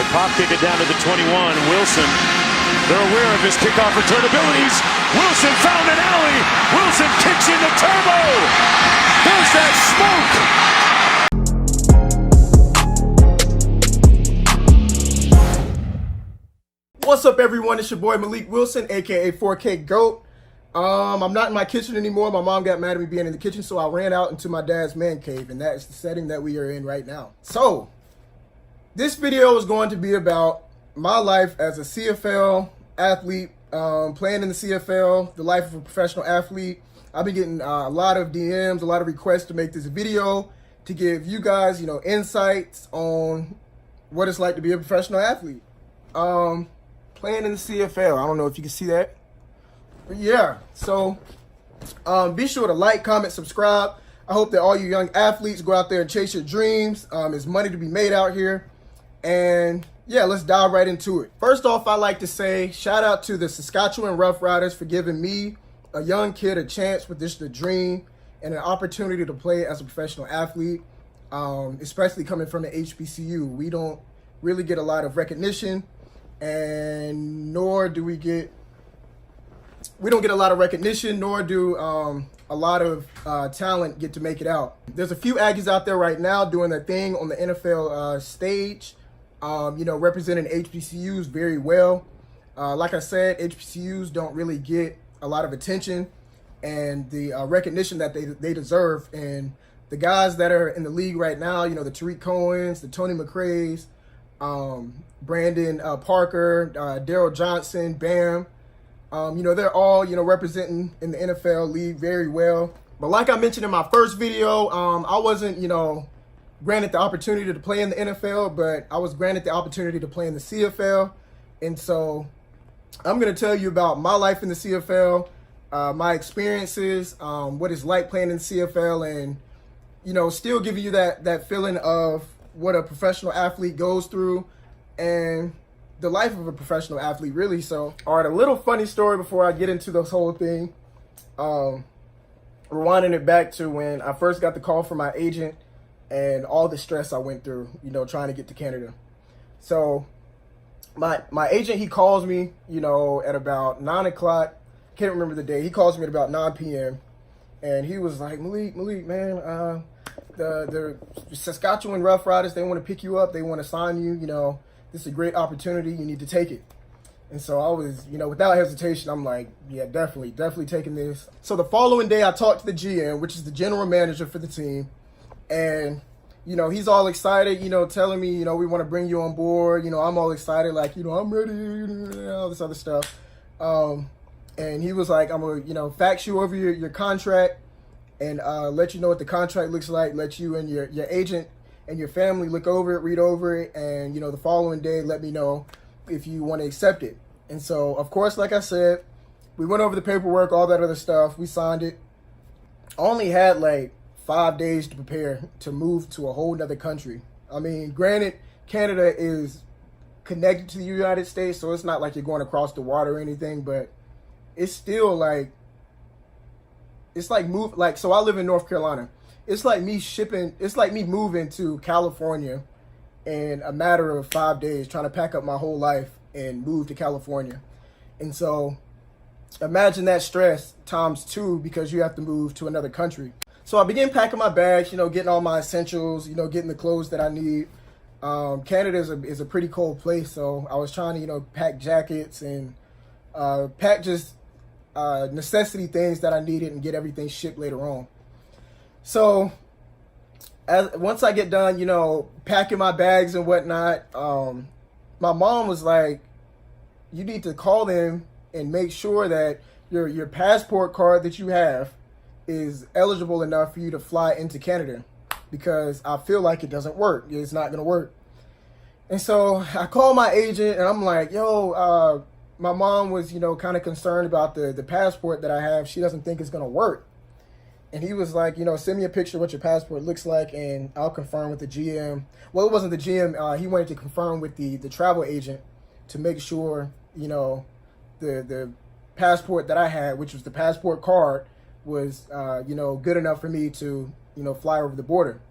Pop kick it down to the 21. Wilson, they're aware of his kickoff return abilities. Wilson found an alley. Wilson kicks into turbo. There's that smoke. What's up, everyone? It's your boy Malik Wilson, aka 4K GOAT. I'm not in my kitchen anymore. My mom got mad at me being in the kitchen, so I ran out into my dad's man cave, and that is the setting that we are in right now. So, this video is going to be about my life as a CFL athlete, playing in the CFL, the life of a professional athlete. I've been getting a lot of DMs, a lot of requests to make this video to give you guys, insights on what it's like to be a professional athlete. Playing in the CFL. I don't know if you can see that. But yeah, so be sure to like, comment, subscribe. I hope that all you young athletes go out there and chase your dreams. There's money to be made out here. And yeah, let's dive right into it. First off, I'd like to say shout out to the Saskatchewan Roughriders for giving me, a young kid, a chance with this the dream and an opportunity to play as a professional athlete, especially coming from the HBCU. We don't really get a lot of recognition, and nor do we don't get a lot of recognition, nor do a lot of talent get to make it out. There's a few Aggies out there right now doing their thing on the NFL stage, representing HBCUs very well. Like I said, HBCUs don't really get a lot of attention and the recognition that they deserve. And the guys that are in the league right now, the Tariq Cohens, the Tony McRae's, Brandon Parker, Daryl Johnson, Bam, they're all, representing in the NFL league very well. But like I mentioned in my first video, I wasn't, granted the opportunity to play in the NFL, but I was granted the opportunity to play in the CFL. And so I'm going to tell you about my life in the CFL, my experiences, what it's like playing in the CFL, and, still giving you that feeling of what a professional athlete goes through and the life of a professional athlete, really. So, all right, a little funny story before I get into this whole thing. Rewinding it back to when I first got the call from my agent and all the stress I went through, trying to get to Canada. So my agent, he calls me, at about 9 o'clock. Can't remember the day. He calls me at about 9 p.m. And he was like, Malik, man, the Saskatchewan Roughriders, they want to pick you up. They want to sign you. This is a great opportunity. You need to take it. And so I was, without hesitation, I'm like, yeah, definitely taking this. So the following day, I talked to the GM, which is the general manager for the team. And, he's all excited, telling me, we want to bring you on board. I'm all excited, like, I'm ready, all this other stuff. And he was like, I'm going to, fax you over your contract and let you know what the contract looks like, let you and your agent and your family look over it, read over it, and, the following day, let me know if you want to accept it. And so, of course, like I said, we went over the paperwork, all that other stuff. We signed it. I only had, 5 days to prepare to move to a whole nother country. I mean, granted, Canada is connected to the United States, so it's not like you're going across the water or anything, but it's still so I live in North Carolina. It's like me moving to California in a matter of 5 days, trying to pack up my whole life and move to California. And so imagine that stress times 2 because you have to move to another country. So I began packing my bags, getting all my essentials, getting the clothes that I need. Canada is a pretty cold place, so I was trying to, pack jackets and pack just necessity things that I needed and get everything shipped later on. So once I get done, packing my bags and whatnot, my mom was like, you need to call them and make sure that your passport card that you have is eligible enough for you to fly into Canada, because I feel like it doesn't work. It's not going to work. And so I called my agent and I'm like, yo, my mom was, kind of concerned about the passport that I have. She doesn't think it's going to work. And he was like, send me a picture of what your passport looks like and I'll confirm with the GM. Well, it wasn't the GM. He wanted to confirm with the travel agent to make sure, the passport that I had, which was the passport card, was, good enough for me to, fly over the border.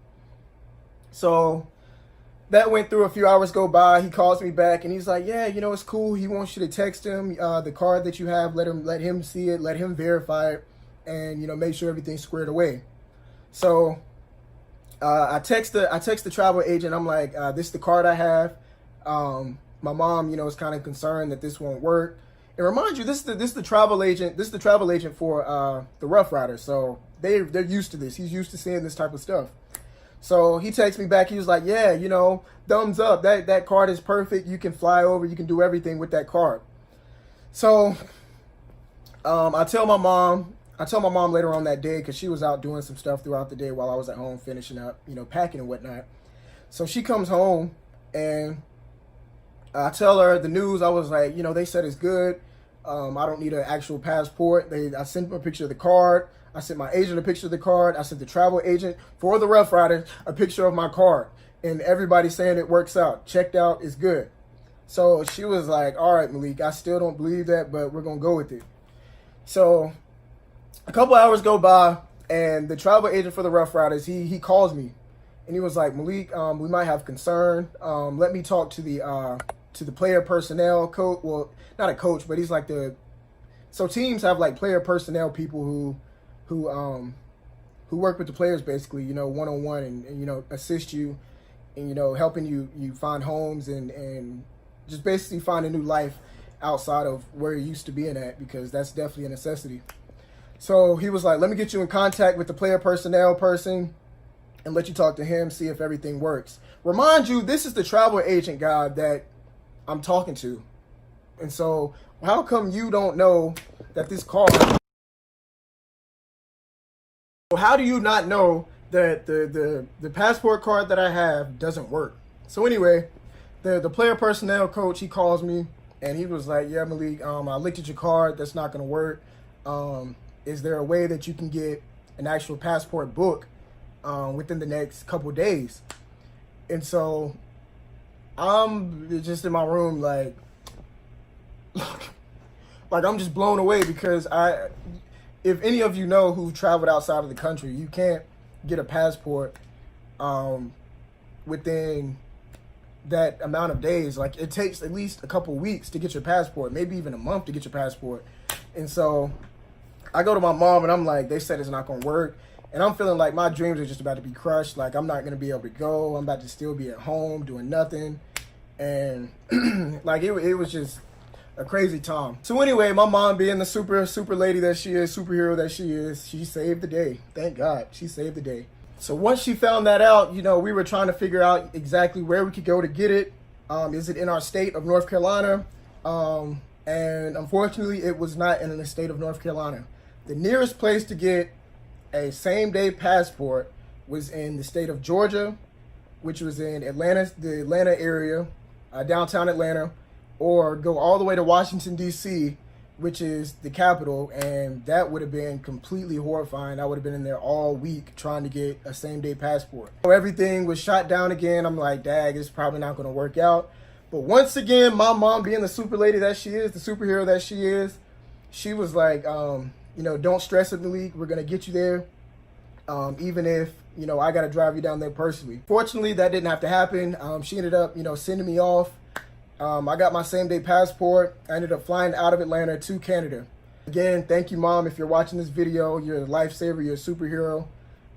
So that went through. A few hours go by. He calls me back and he's like, yeah, it's cool. He wants you to text him the card that you have. Let him see it. Let him verify it, and make sure everything's squared away. So I text the travel agent. I'm like, this is the card I have. My mom, is kind of concerned that this won't work. And remind you, this is the travel agent. This is the travel agent for the Rough Riders. So they're used to this. He's used to seeing this type of stuff. So he texts me back. He was like, yeah, thumbs up. That card is perfect. You can fly over. You can do everything with that card. So I tell my mom later on that day, because she was out doing some stuff throughout the day while I was at home finishing up, packing and whatnot. So she comes home and I tell her the news. I was like, they said it's good. I don't need an actual passport. I sent them a picture of the card. I sent my agent a picture of the card. I sent the travel agent for the Rough Riders a picture of my card. And everybody's saying it works out. Checked out, it's good. So she was like, all right, Malik, I still don't believe that, but we're going to go with it. So a couple hours go by, and the travel agent for the Rough Riders, he calls me. And he was like, Malik, we might have concern. Let me talk to the player personnel coach. Well, not a coach, but he's like so teams have like player personnel people who work with the players basically, one-on-one and assist you and, helping you find homes and just basically find a new life outside of where you're used to being at, because that's definitely a necessity. So he was like, let me get you in contact with the player personnel person and let you talk to him, see if everything works. Remind you, this is the travel agent guy that I'm talking to. And so how come you don't know that this card... How do you not know that the passport card that I have doesn't work? So anyway, the player personnel coach, he calls me and he was like, yeah, Malik, I looked at your card. That's not going to work. Is there a way that you can get an actual passport book within the next couple days? And so I'm just in my room like I'm just blown away, because if any of you know who've traveled outside of the country, you can't get a passport within that amount of days. Like, it takes at least a couple weeks to get your passport, maybe even a month to get your passport. And so I go to my mom and I'm like, they said it's not going to work. And I'm feeling like my dreams are just about to be crushed. Like, I'm not going to be able to go. I'm about to still be at home doing nothing. And like, it was just a crazy time. So anyway, my mom, being the super lady that she is, superhero that she is, she saved the day. Thank God, she saved the day. So once she found that out, we were trying to figure out exactly where we could go to get it. Is it in our state of North Carolina? And unfortunately, it was not in the state of North Carolina. The nearest place to get a same-day passport was in the state of Georgia, which was in Atlanta, the Atlanta area, downtown Atlanta, or go all the way to Washington, D.C., which is the capital, and that would have been completely horrifying. I would have been in there all week trying to get a same-day passport. So everything was shot down again. I'm like, dag, it's probably not going to work out. But once again, my mom, being the super lady that she is, the superhero that she is, she was like, don't stress it, Malik. We're going to get you there, even if, I got to drive you down there personally. Fortunately, that didn't have to happen. She ended up, sending me off. I got my same-day passport. I ended up flying out of Atlanta to Canada. Again, thank you, Mom. If you're watching this video, you're a lifesaver, you're a superhero,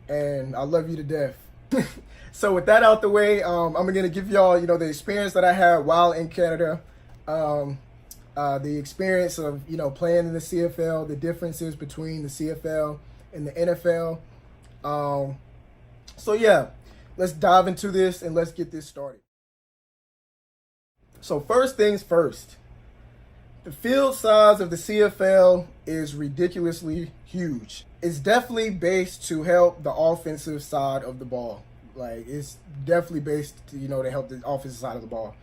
and I love you to death. So with that out the way, I'm going to give y'all, the experience that I had while in Canada, the experience of, playing in the CFL, the differences between the CFL and the NFL. So yeah, let's dive into this and let's get this started. So first things first, the field size of the CFL is ridiculously huge. It's definitely based to help the offensive side of the ball. Like, it's definitely based to, to help the offensive side of the ball.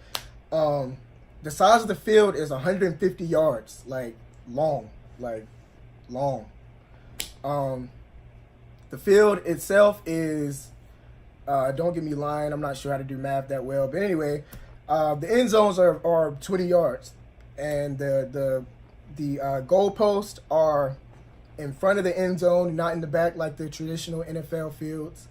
The size of the field is 150 yards, long. The field itself is, don't get me lying, I'm not sure how to do math that well, but anyway, the end zones are 20 yards, and the goalposts are in front of the end zone, not in the back like the traditional NFL fields.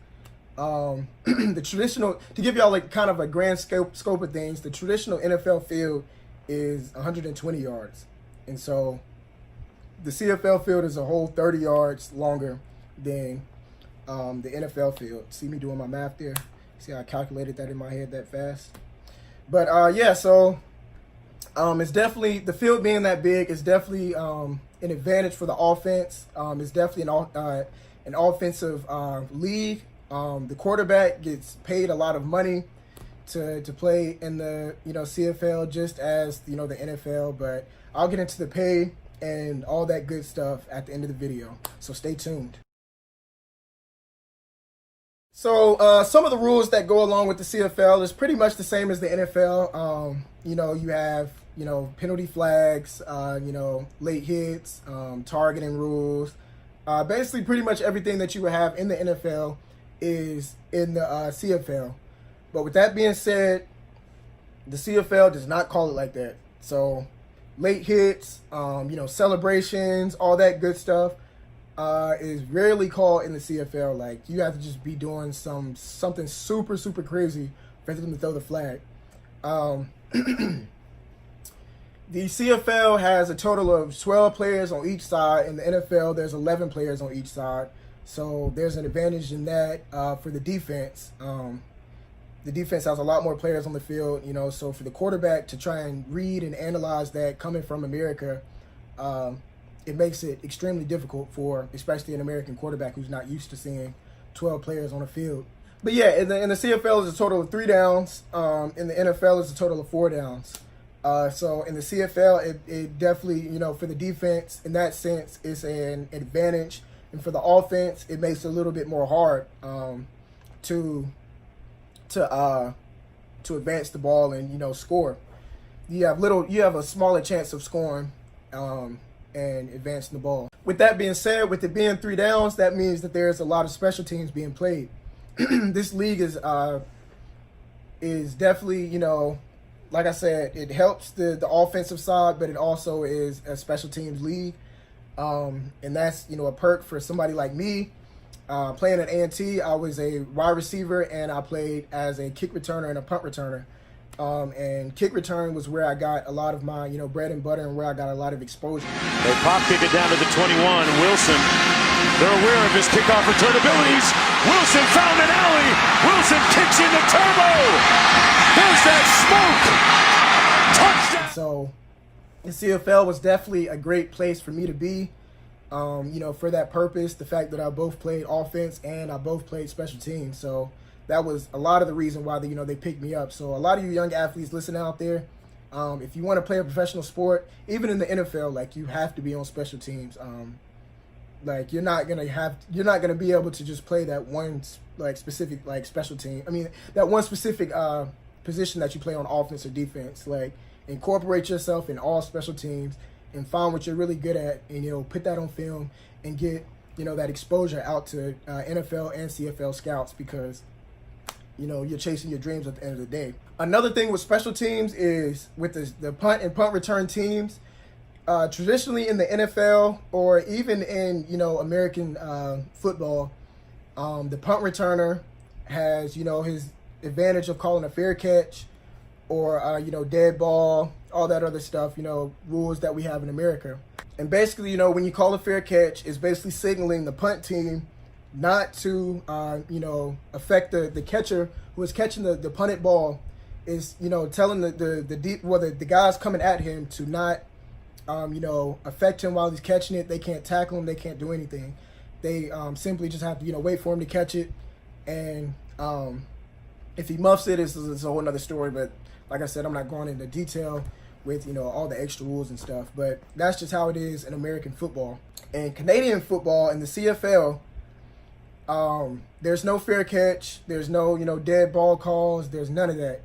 The traditional, to give y'all like kind of a grand scope of things, the traditional NFL field is 120 yards. And so the CFL field is a whole 30 yards longer than the NFL field. See me doing my math there? See how I calculated that in my head that fast? But yeah, so it's definitely, the field being that big is definitely an advantage for the offense. It's definitely an offensive league. The quarterback gets paid a lot of money to play in the CFL, just as the NFL. But I'll get into the pay and all that good stuff at the end of the video, so stay tuned. So some of the rules that go along with the CFL is pretty much the same as the NFL. You have penalty flags, late hits, targeting rules. Basically, pretty much everything that you would have in the NFL is in the CFL. But with that being said, the CFL does not call it like that. So late hits, celebrations, all that good stuff is rarely called in the CFL. Like, you have to just be doing something super, super crazy for them to throw the flag. The CFL has a total of 12 players on each side. In the NFL, there's 11 players on each side. So there's an advantage in that for the defense. The defense has a lot more players on the field, so for the quarterback to try and read and analyze that coming from America, it makes it extremely difficult for especially an American quarterback who's not used to seeing 12 players on the field. But yeah, in the CFL is a total of 3 downs. In the NFL is a total of 4 downs. So in the CFL, it definitely, for the defense, in that sense, is an advantage. And for the offense, it makes it a little bit more hard to advance the ball and score. You have a smaller chance of scoring and advancing the ball. With that being said, with it being 3 downs, that means that there's a lot of special teams being played. This league is definitely, like I said, it helps the offensive side, but it also is a special teams league. And that's, a perk for somebody like me. Playing at A&T, I was a wide receiver, and I played as a kick returner and a punt returner. And kick return was where I got a lot of my, bread and butter, and where I got a lot of exposure. They pop kick it down to the 21. Wilson, they're aware of his kickoff return abilities. Wilson found an alley. Wilson kicks in the turbo. There's that smoke. Touchdown. So the CFL was definitely a great place for me to be. For that purpose, the fact that I both played offense and I both played special teams. So that was a lot of the reason why they picked me up. So a lot of you young athletes listening out there, if you want to play a professional sport, even in the NFL, like, you have to be on special teams. Like, you're not gonna be able to just play that one specific special team. I mean, that one specific position that you play on offense or defense. Like, incorporate yourself in all special teams and find what you're really good at, and put that on film and get that exposure out to NFL and CFL scouts, because you're chasing your dreams at the end of the day. Another thing with special teams is with the punt and punt return teams. Traditionally in the NFL, or even in American football, the punt returner has his advantage of calling a fair catch, or dead ball, all that other stuff, rules that we have in America. And basically, when you call a fair catch, it's basically signaling the punt team not to affect the catcher who is catching the punted ball. Is telling the guys coming at him to not affect him while he's catching it. They can't tackle him, they can't do anything. They simply just have to wait for him to catch it. And if he muffs it, it's a whole nother story. But like I said, I'm not going into detail with all the extra rules and stuff, but that's just how it is in American football. And Canadian football in the CFL, there's no fair catch, there's no dead ball calls, there's none of that.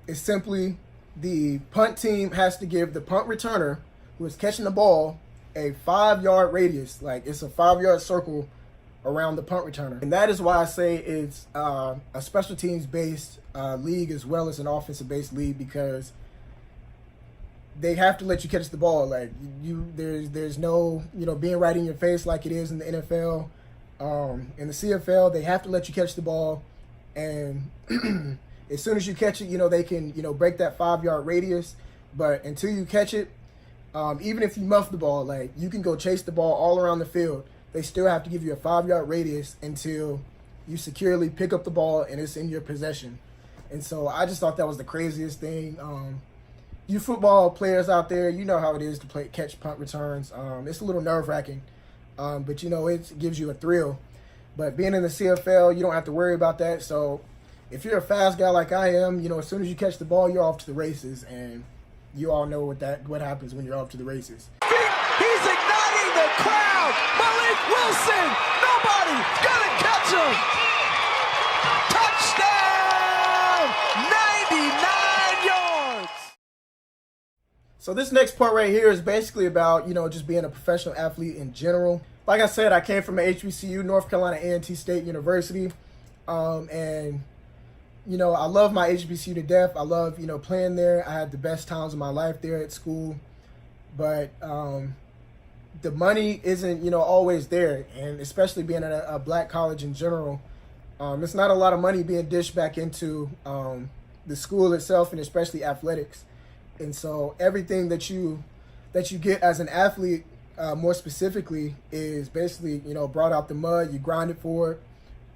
It's simply the punt team has to give the punt returner who is catching the ball a 5-yard radius. Like, it's a 5-yard circle around the punt returner. And that is why I say it's a special teams based league as well as an offensive based league, because they have to let you catch the ball. Like, there's no being right in your face like it is in the NFL. In the CFL, they have to let you catch the ball, and as soon as you catch it, they can, break that 5-yard radius. But until you catch it, even if you muff the ball, like, you can go chase the ball all around the field. They still have to give you a 5-yard radius until you securely pick up the ball and it's in your possession. And so I just thought that was the craziest thing. You football players out there, you know how it is to catch punt returns. It's a little nerve-wracking, but it gives you a thrill. But being in the CFL, you don't have to worry about that. So if you're a fast guy like I am, as soon as you catch the ball, you're off to the races. And you all know what happens when you're off to the races. He's igniting the crowd. Malik Wilson, nobody gonna catch him. Touchdown, 99 yards. So this next part right here is basically about, just being a professional athlete in general. Like I said, I came from an HBCU, North Carolina A&T State University. And I love my HBCU to death. I love, playing there. I had the best times of my life there at school. But the money isn't, always there. And especially being at a black college in general, it's not a lot of money being dished back into the school itself, and especially athletics. And so everything that you get as an athlete, more specifically, is basically, brought out the mud. You grind it for it.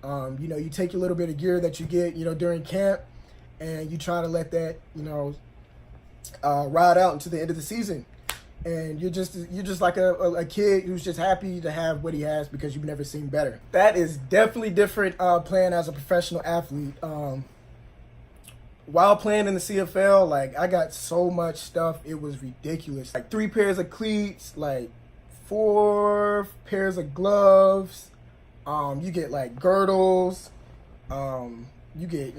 You take your little bit of gear that you get, during camp, and you try to let that, ride out into the end of the season. And you're just like a kid who's just happy to have what he has because you've never seen better. That is definitely different playing as a professional athlete. While playing in the CFL, like, I got so much stuff, it was ridiculous. Like 3 pairs of cleats, like 4 pairs of gloves. You get like girdles. You get,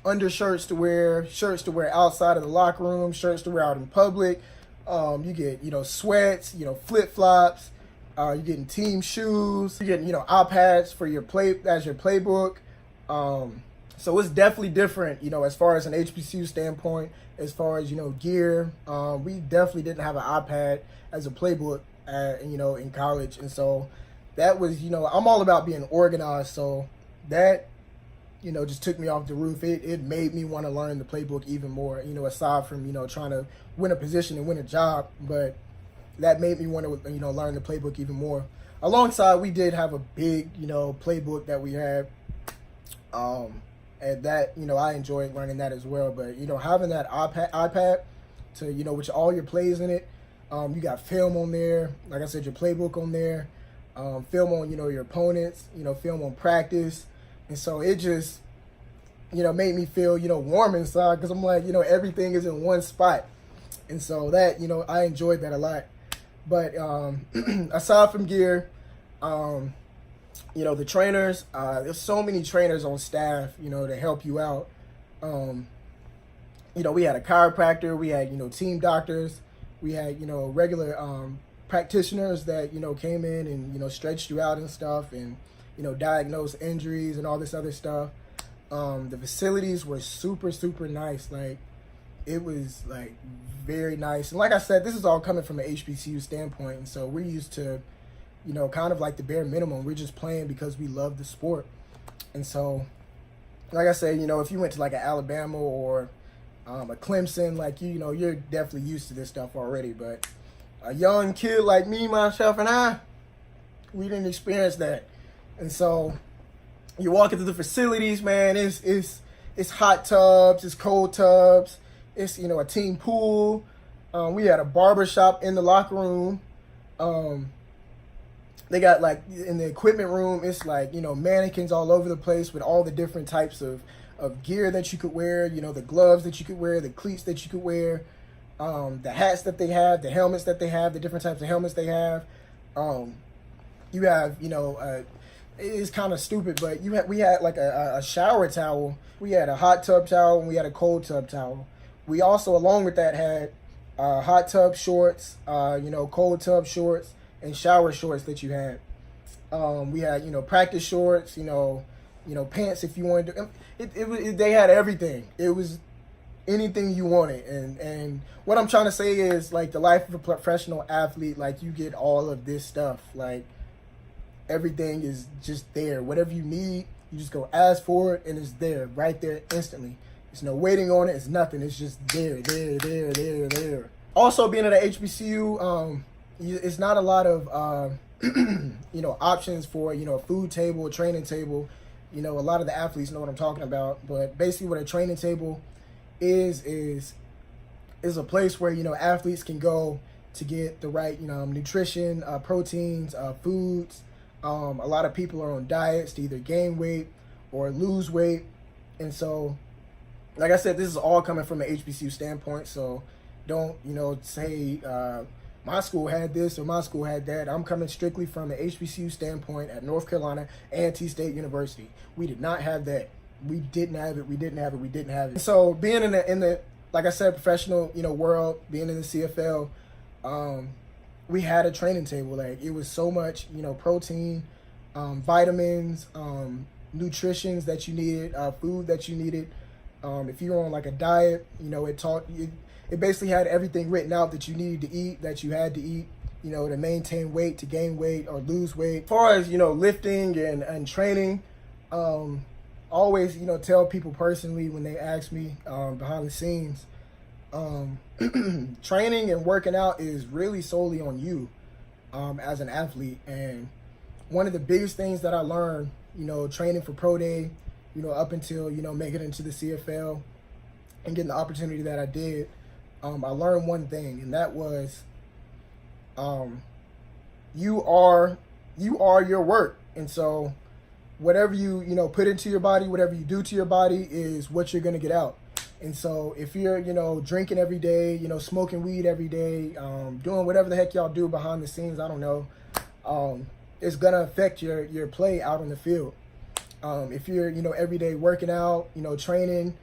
undershirts to wear, shirts to wear outside of the locker room, shirts to wear out in public. You get, sweats, flip-flops. You're getting team shoes. You're getting, iPads for your playbook. So it's definitely different, as far as an HBCU standpoint, as far as, gear. We definitely didn't have an iPad as a playbook, in college. And so that was, I'm all about being organized. So that, just took me off the roof. It made me want to learn the playbook even more, aside from, trying to win a position and win a job. But that made me want to, learn the playbook even more. Alongside, we did have a big, playbook that we had. And that, I enjoyed learning that as well. But, having that iPad to, with all your plays in it, you got film on there. Like I said, your playbook on there. Film on, your opponents, film on practice. And so it just, made me feel, warm inside, because I'm like, everything is in one spot. And so that, I enjoyed that a lot. But aside from gear, the trainers, there's so many trainers on staff, to help you out. We had a chiropractor, we had, team doctors, we had, regular practitioners that, came in and, stretched you out and stuff, and, diagnosed injuries and all this other stuff. The facilities were super, super nice. Like, it was, like, very nice. And like I said, this is all coming from an HBCU standpoint. And so we're used to, kind of like the bare minimum. We're just playing because we love the sport. And so, like I said, if you went to like an Alabama or a Clemson, like, you're definitely used to this stuff already. But a young kid like me, myself, and I, we didn't experience that. And so you walk into the facilities, man, it's hot tubs, it's cold tubs, it's, a team pool. We had a barber shop in the locker room. They got, like, in the equipment room, it's like, mannequins all over the place with all the different types of gear that you could wear, the gloves that you could wear, the cleats that you could wear, the hats that they have, the helmets that they have, the different types of helmets they have. You have, it's kind of stupid, but we had like a shower towel. We had a hot tub towel and we had a cold tub towel. We also, along with that, had hot tub shorts, cold tub shorts, and shower shorts that you had. We had, practice shorts, pants if you wanted to. They had everything. It was anything you wanted. And what I'm trying to say is, like, the life of a professional athlete, like, you get all of this stuff. Like, everything is just there. Whatever you need, you just go ask for it, and it's there, right there, instantly. There's no waiting on it. It's nothing. It's just there. Also, being at a HBCU, it's not a lot of options for a food table, a training table. A lot of the athletes know what I'm talking about. But basically, what a training table is a place where athletes can go to get the right nutrition, proteins, foods. A lot of people are on diets to either gain weight or lose weight, and so, like I said, this is all coming from an HBCU standpoint. So don't say my school had this or my school had that. I'm coming strictly from an HBCU standpoint at North Carolina A&T State University. We did not have that. We didn't have it. So being in the like I said, professional world, being in the CFL, we had a training table. Like, it was so much protein, vitamins, nutritions that you needed, food that you needed. If you were on like a diet, it basically had everything written out that you needed to eat, that you had to eat, to maintain weight, to gain weight or lose weight. As far as lifting and training, always tell people personally when they ask me behind the scenes, training and working out is really solely on you as an athlete. And one of the biggest things that I learned, training for pro day, up until making it into the CFL and getting the opportunity that I did, I learned one thing, and that was you are your work. And so whatever you put into your body, whatever you do to your body is what you're going to get out. And so if you're drinking every day, smoking weed every day, doing whatever the heck y'all do behind the scenes, I don't know, it's going to affect your play out on the field. If you're every day working out, training,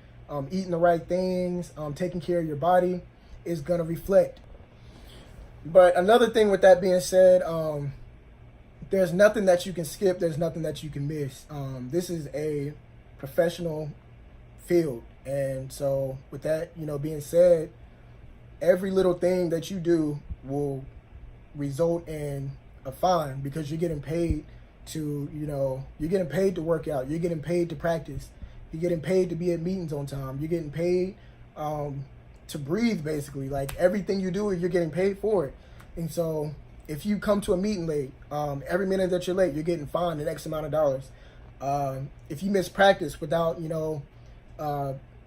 eating the right things, taking care of your body, is going to reflect. But another thing with that being said, there's nothing that you can skip. There's nothing that you can miss. This is a professional field. And so with that, being said, every little thing that you do will result in a fine, because you're getting paid to, you're getting paid to work out. You're getting paid to practice. You're getting paid to be at meetings on time. You're getting paid to breathe, basically. Like, everything you do, you're getting paid for it. And so if you come to a meeting late, every minute that you're late, you're getting fined an X amount of dollars. If you miss practice without,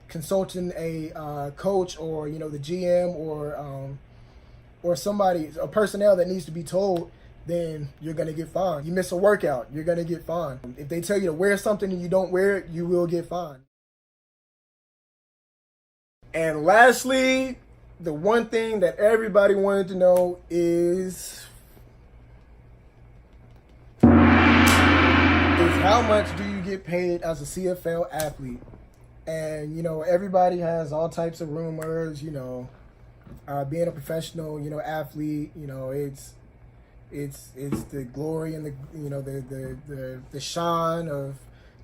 consulting a coach or, the GM or somebody, a personnel that needs to be told, then you're going to get fined. You miss a workout, you're going to get fined. If they tell you to wear something and you don't wear it, you will get fined. And lastly, the one thing that everybody wanted to know is how much do you get paid as a CFL athlete? And, everybody has all types of rumors, being a professional, athlete, it's the glory and the shine of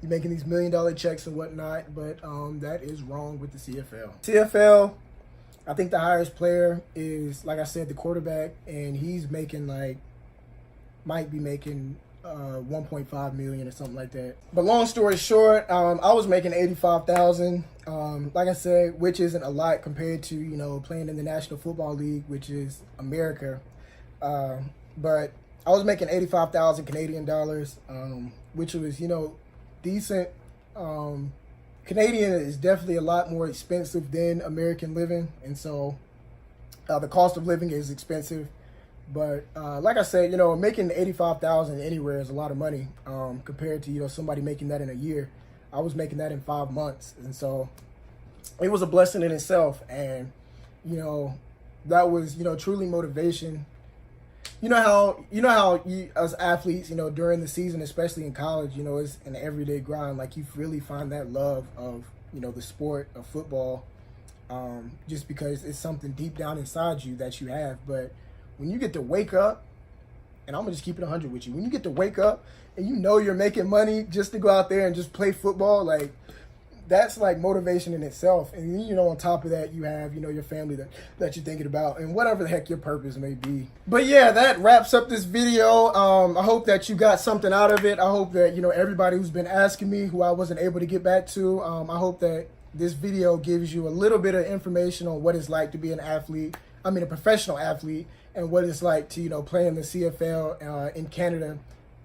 you making these $1 million checks and whatnot, but that is wrong with the CFL. CFL, I think the highest player is, like I said, the quarterback, and he's making might be making 1.5 million or something like that. But long story short, I was making 85,000. Like I said, which isn't a lot compared to playing in the National Football League, which is America. But I was making 85,000 Canadian dollars, which was decent. Canadian is definitely a lot more expensive than American living, and so the cost of living is expensive. But like I said, making 85,000 anywhere is a lot of money compared to somebody making that in a year. I was making that in 5 months, and so it was a blessing in itself. And that was truly motivation. You know how you, as athletes, during the season, especially in college, it's an everyday grind. Like, you really find that love of the sport of football, just because it's something deep down inside you that you have. But when you get to wake up, and I'm gonna just keep it 100 with you, when you get to wake up and you're making money just to go out there and just play football, like, that's like motivation in itself. And, you know, on top of that, you have, you know, your family that you're thinking about and whatever the heck your purpose may be. But yeah, that wraps up this video. I hope that you got something out of it. I hope that, you know, everybody who's been asking me, who I wasn't able to get back to, I hope that this video gives you a little bit of information on what it's like to be an athlete. I mean, a professional athlete, and what it's like to, you know, play in the CFL in Canada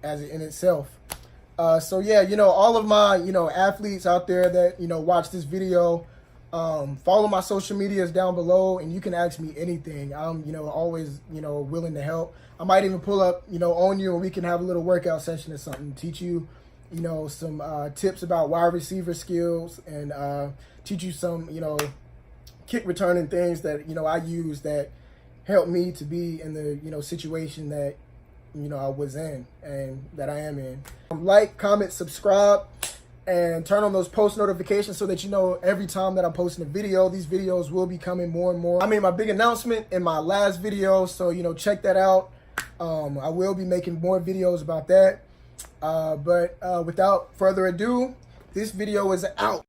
in itself. So yeah, you know, all of my, you know, athletes out there that, you know, watch this video, follow my social medias down below, and you can ask me anything. I'm, you know, always, you know, willing to help. I might even pull up, you know, on you, and we can have a little workout session or something, teach you, you know, some tips about wide receiver skills, and teach you some, you know, kick returning things that, you know, I use that help me to be in the, you know, situation that, you know, I was in and that I am in. Like, comment, subscribe, and turn on those post notifications so that you know every time that I'm posting a video. These videos will be coming more and more. I made my big announcement in my last video, so, you know, check that out. I will be making more videos about that. But without further ado, this video is out.